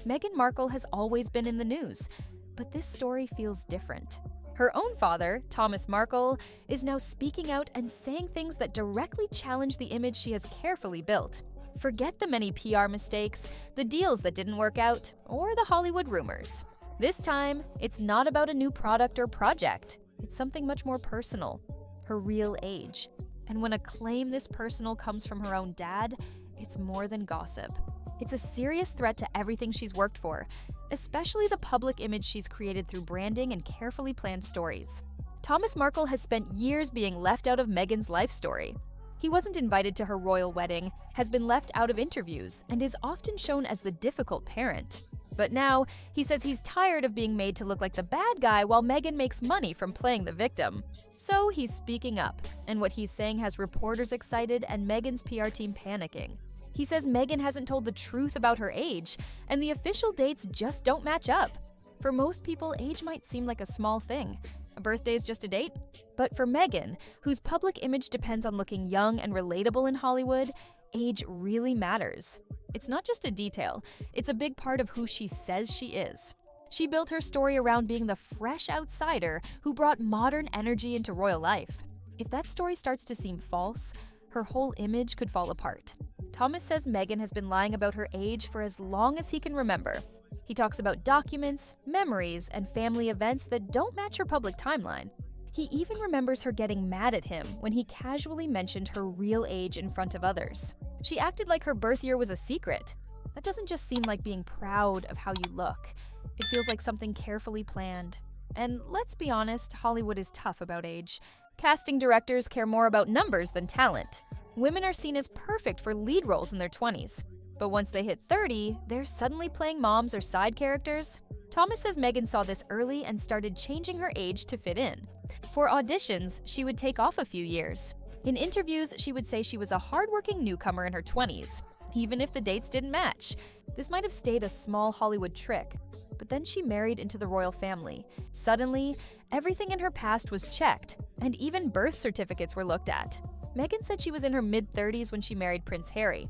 Meghan Markle has always been in the news, but this story feels different. Her own father, Thomas Markle, is now speaking out and saying things that directly challenge the image she has carefully built. Forget the many PR mistakes, the deals that didn't work out, or the Hollywood rumors. This time, it's not about a new product or project. It's something much more personal, her real age. And when a claim this personal comes from her own dad, it's more than gossip. It's a serious threat to everything she's worked for, especially the public image she's created through branding and carefully planned stories. Thomas Markle has spent years being left out of Meghan's life story. He wasn't invited to her royal wedding, has been left out of interviews, and is often shown as the difficult parent. But now, he says he's tired of being made to look like the bad guy while Meghan makes money from playing the victim. So he's speaking up, and what he's saying has reporters excited and Meghan's PR team panicking. He says Meghan hasn't told the truth about her age, and the official dates just don't match up. For most people, age might seem like a small thing. A birthday's just a date. But for Meghan, whose public image depends on looking young and relatable in Hollywood, age really matters. It's not just a detail, it's a big part of who she says she is. She built her story around being the fresh outsider who brought modern energy into royal life. If that story starts to seem false, her whole image could fall apart. Thomas says Meghan has been lying about her age for as long as he can remember. He talks about documents, memories, and family events that don't match her public timeline. He even remembers her getting mad at him when he casually mentioned her real age in front of others. She acted like her birth year was a secret. That doesn't just seem like being proud of how you look. It feels like something carefully planned. And let's be honest, Hollywood is tough about age. Casting directors care more about numbers than talent. Women are seen as perfect for lead roles in their 20s. But once they hit 30, they're suddenly playing moms or side characters. Thomas says Meghan saw this early and started changing her age to fit in. For auditions, she would take off a few years. In interviews, she would say she was a hardworking newcomer in her 20s, even if the dates didn't match. This might have stayed a small Hollywood trick, but then she married into the royal family. Suddenly, everything in her past was checked, and even birth certificates were looked at. Meghan said she was in her mid-30s when she married Prince Harry.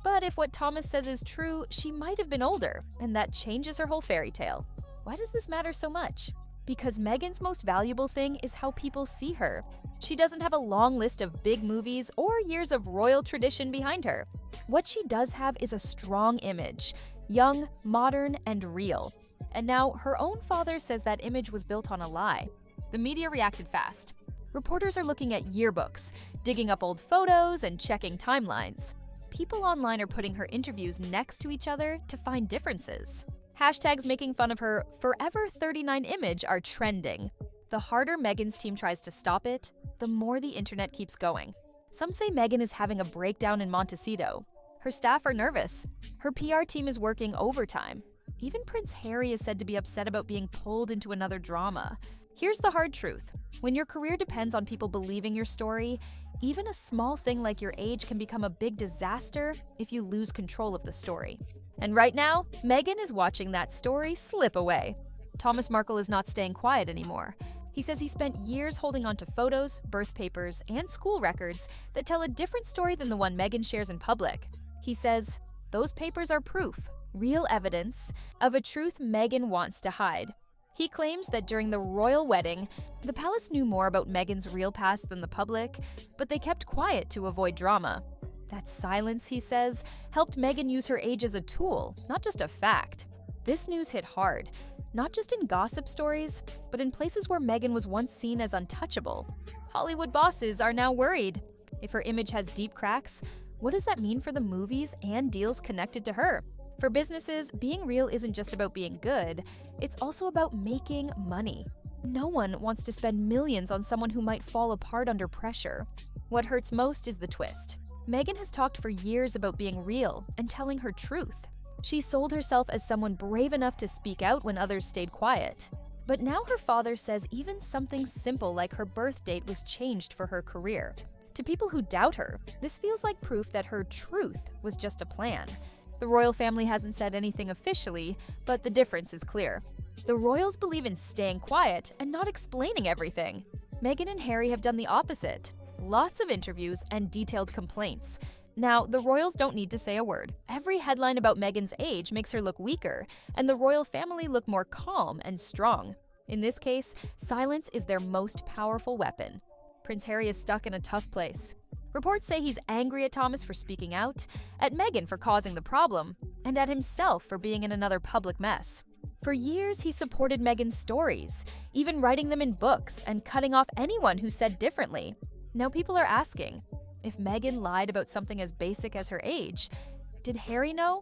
But if what Thomas says is true, she might have been older, and that changes her whole fairy tale. Why does this matter so much? Because Meghan's most valuable thing is how people see her. She doesn't have a long list of big movies or years of royal tradition behind her. What she does have is a strong image, young, modern, and real. And now, her own father says that image was built on a lie. The media reacted fast. Reporters are looking at yearbooks, digging up old photos, and checking timelines. People online are putting her interviews next to each other to find differences. Hashtags making fun of her Forever 39 image are trending. The harder Meghan's team tries to stop it, the more the internet keeps going. Some say Meghan is having a breakdown in Montecito. Her staff are nervous. Her PR team is working overtime. Even Prince Harry is said to be upset about being pulled into another drama. Here's the hard truth. When your career depends on people believing your story, even a small thing like your age can become a big disaster if you lose control of the story. And right now, Meghan is watching that story slip away. Thomas Markle is not staying quiet anymore. He says he spent years holding on to photos, birth papers, and school records that tell a different story than the one Meghan shares in public. He says, those papers are proof, real evidence, of a truth Meghan wants to hide. He claims that during the royal wedding, the palace knew more about Meghan's real past than the public, but they kept quiet to avoid drama. That silence, he says, helped Meghan use her age as a tool, not just a fact. This news hit hard, not just in gossip stories, but in places where Meghan was once seen as untouchable. Hollywood bosses are now worried. If her image has deep cracks, what does that mean for the movies and deals connected to her? For businesses, being real isn't just about being good, it's also about making money. No one wants to spend millions on someone who might fall apart under pressure. What hurts most is the twist. Meghan has talked for years about being real and telling her truth. She sold herself as someone brave enough to speak out when others stayed quiet. But now her father says even something simple like her birth date was changed for her career. To people who doubt her, this feels like proof that her truth was just a plan. The royal family hasn't said anything officially, but the difference is clear. The royals believe in staying quiet and not explaining everything. Meghan and Harry have done the opposite. Lots of interviews and detailed complaints. Now, the royals don't need to say a word. Every headline about Meghan's age makes her look weaker, and the royal family look more calm and strong. In this case, silence is their most powerful weapon. Prince Harry is stuck in a tough place. Reports say he's angry at Thomas for speaking out, at Meghan for causing the problem, and at himself for being in another public mess. For years, he supported Meghan's stories, even writing them in books and cutting off anyone who said differently. Now people are asking, if Meghan lied about something as basic as her age, did Harry know?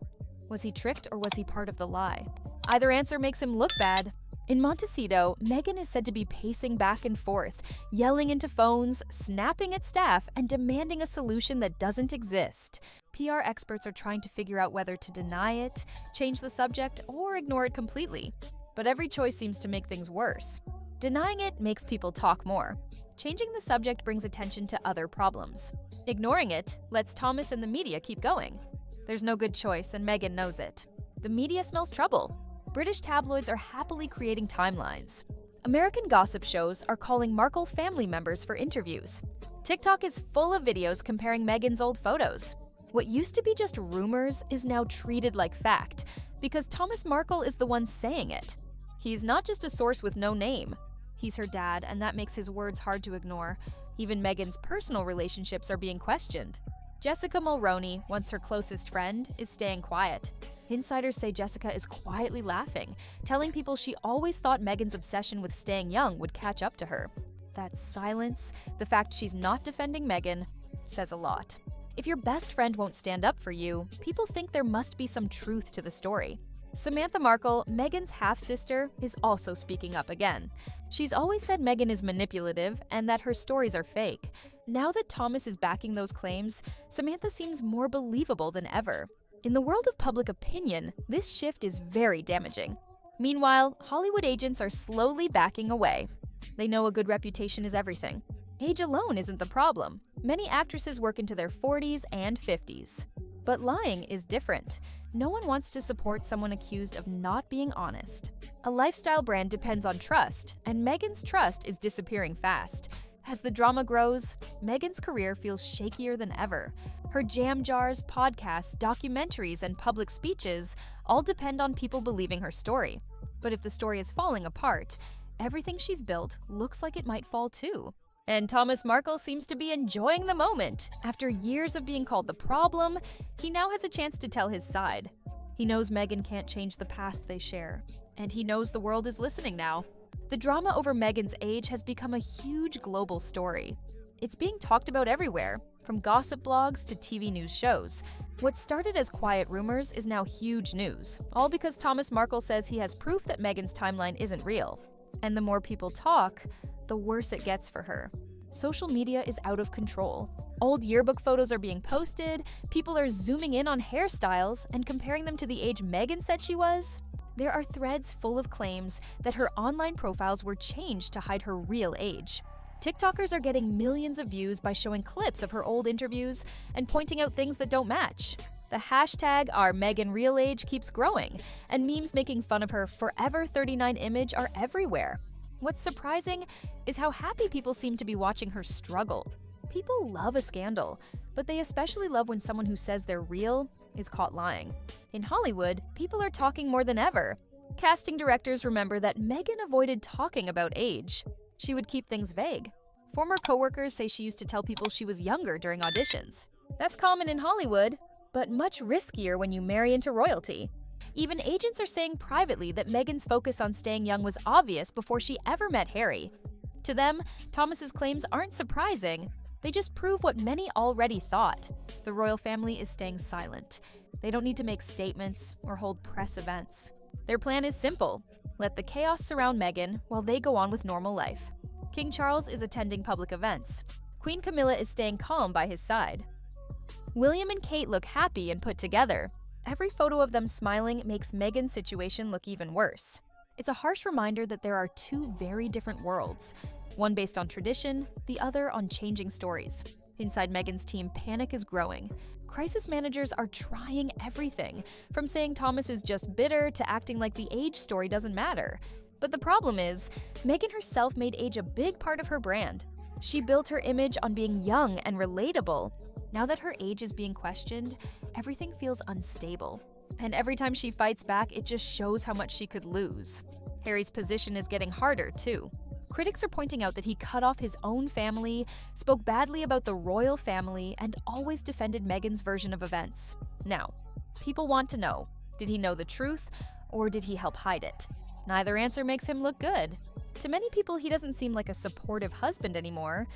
Was he tricked or was he part of the lie? Either answer makes him look bad. In Montecito, Meghan is said to be pacing back and forth, yelling into phones, snapping at staff, and demanding a solution that doesn't exist. PR experts are trying to figure out whether to deny it, change the subject, or ignore it completely. But every choice seems to make things worse. Denying it makes people talk more. Changing the subject brings attention to other problems. Ignoring it lets Thomas and the media keep going. There's no good choice, and Meghan knows it. The media smells trouble. British tabloids are happily creating timelines. American gossip shows are calling Markle family members for interviews. TikTok is full of videos comparing Meghan's old photos. What used to be just rumors is now treated like fact, because Thomas Markle is the one saying it. He's not just a source with no name. He's her dad, and that makes his words hard to ignore. Even Meghan's personal relationships are being questioned. Jessica Mulroney, once her closest friend, is staying quiet. Insiders say Jessica is quietly laughing, telling people she always thought Meghan's obsession with staying young would catch up to her. That silence, the fact she's not defending Meghan, says a lot. If your best friend won't stand up for you, people think there must be some truth to the story. Samantha Markle, Meghan's half-sister, is also speaking up again. She's always said Meghan is manipulative and that her stories are fake. Now that Thomas is backing those claims, Samantha seems more believable than ever. In the world of public opinion, this shift is very damaging. Meanwhile, Hollywood agents are slowly backing away. They know a good reputation is everything. Age alone isn't the problem. Many actresses work into their 40s and 50s. But lying is different. No one wants to support someone accused of not being honest. A lifestyle brand depends on trust, and Meghan's trust is disappearing fast. As the drama grows, Meghan's career feels shakier than ever. Her jam jars, podcasts, documentaries, and public speeches all depend on people believing her story. But if the story is falling apart, everything she's built looks like it might fall too. And Thomas Markle seems to be enjoying the moment. After years of being called the problem, he now has a chance to tell his side. He knows Meghan can't change the past they share, and he knows the world is listening now. The drama over Meghan's age has become a huge global story. It's being talked about everywhere, from gossip blogs to TV news shows. What started as quiet rumors is now huge news, all because Thomas Markle says he has proof that Meghan's timeline isn't real. And the more people talk, the worse it gets for her. Social media is out of control. Old yearbook photos are being posted, people are zooming in on hairstyles and comparing them to the age Meghan said she was. There are threads full of claims that her online profiles were changed to hide her real age. TikTokers are getting millions of views by showing clips of her old interviews and pointing out things that don't match. The hashtag #OurMeghanRealAge keeps growing, and memes making fun of her Forever 39 image are everywhere. What's surprising is how happy people seem to be watching her struggle. People love a scandal, but they especially love when someone who says they're real is caught lying. In Hollywood, people are talking more than ever. Casting directors remember that Meghan avoided talking about age. She would keep things vague. Former coworkers say she used to tell people she was younger during auditions. That's common in Hollywood, but much riskier when you marry into royalty. Even agents are saying privately that Meghan's focus on staying young was obvious before she ever met Harry. To them, Thomas's claims aren't surprising. They just prove what many already thought. The royal family is staying silent. They don't need to make statements or hold press events. Their plan is simple: let the chaos surround Meghan while they go on with normal life. King Charles is attending public events. Queen Camilla is staying calm by his side. William and Kate look happy and put together. Every photo of them smiling makes Meghan's situation look even worse. It's a harsh reminder that there are two very different worlds, one based on tradition, the other on changing stories. Inside Meghan's team, panic is growing. Crisis managers are trying everything, from saying Thomas is just bitter to acting like the age story doesn't matter. But the problem is, Meghan herself made age a big part of her brand. She built her image on being young and relatable. Now that her age is being questioned, everything feels unstable. And every time she fights back, it just shows how much she could lose. Harry's position is getting harder, too. Critics are pointing out that he cut off his own family, spoke badly about the royal family, and always defended Meghan's version of events. Now, people want to know, did he know the truth, or did he help hide it? Neither answer makes him look good. To many people, he doesn't seem like a supportive husband anymore,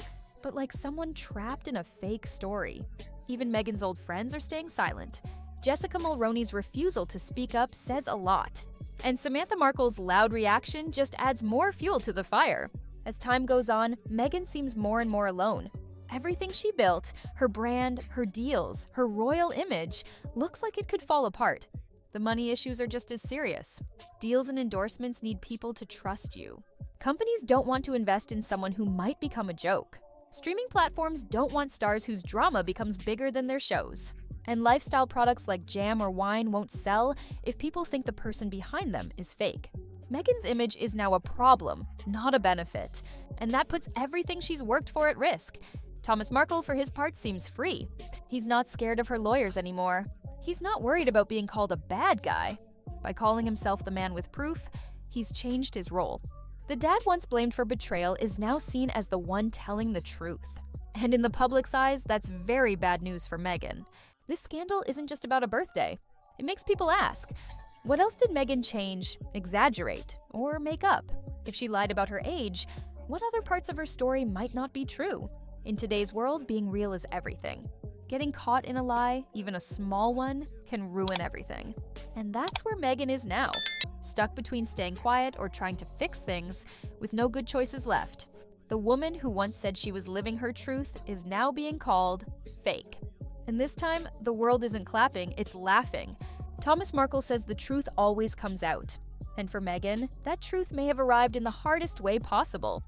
but like someone trapped in a fake story. Even Meghan's old friends are staying silent. Jessica Mulroney's refusal to speak up says a lot. And Samantha Markle's loud reaction just adds more fuel to the fire. As time goes on, Meghan seems more and more alone. Everything she built, her brand, her deals, her royal image, looks like it could fall apart. The money issues are just as serious. Deals and endorsements need people to trust you. Companies don't want to invest in someone who might become a joke. Streaming platforms don't want stars whose drama becomes bigger than their shows. And lifestyle products like jam or wine won't sell if people think the person behind them is fake. Meghan's image is now a problem, not a benefit, and that puts everything she's worked for at risk. Thomas Markle, for his part, seems free. He's not scared of her lawyers anymore. He's not worried about being called a bad guy. By calling himself the man with proof, he's changed his role. The dad once blamed for betrayal is now seen as the one telling the truth. And in the public's eyes, that's very bad news for Meghan. This scandal isn't just about a birthday. It makes people ask, what else did Meghan change, exaggerate, or make up? If she lied about her age, what other parts of her story might not be true? In today's world, being real is everything. Getting caught in a lie, even a small one, can ruin everything. And that's where Meghan is now, stuck between staying quiet or trying to fix things, with no good choices left. The woman who once said she was living her truth is now being called fake. And this time, the world isn't clapping, it's laughing. Thomas Markle says the truth always comes out. And for Meghan, that truth may have arrived in the hardest way possible.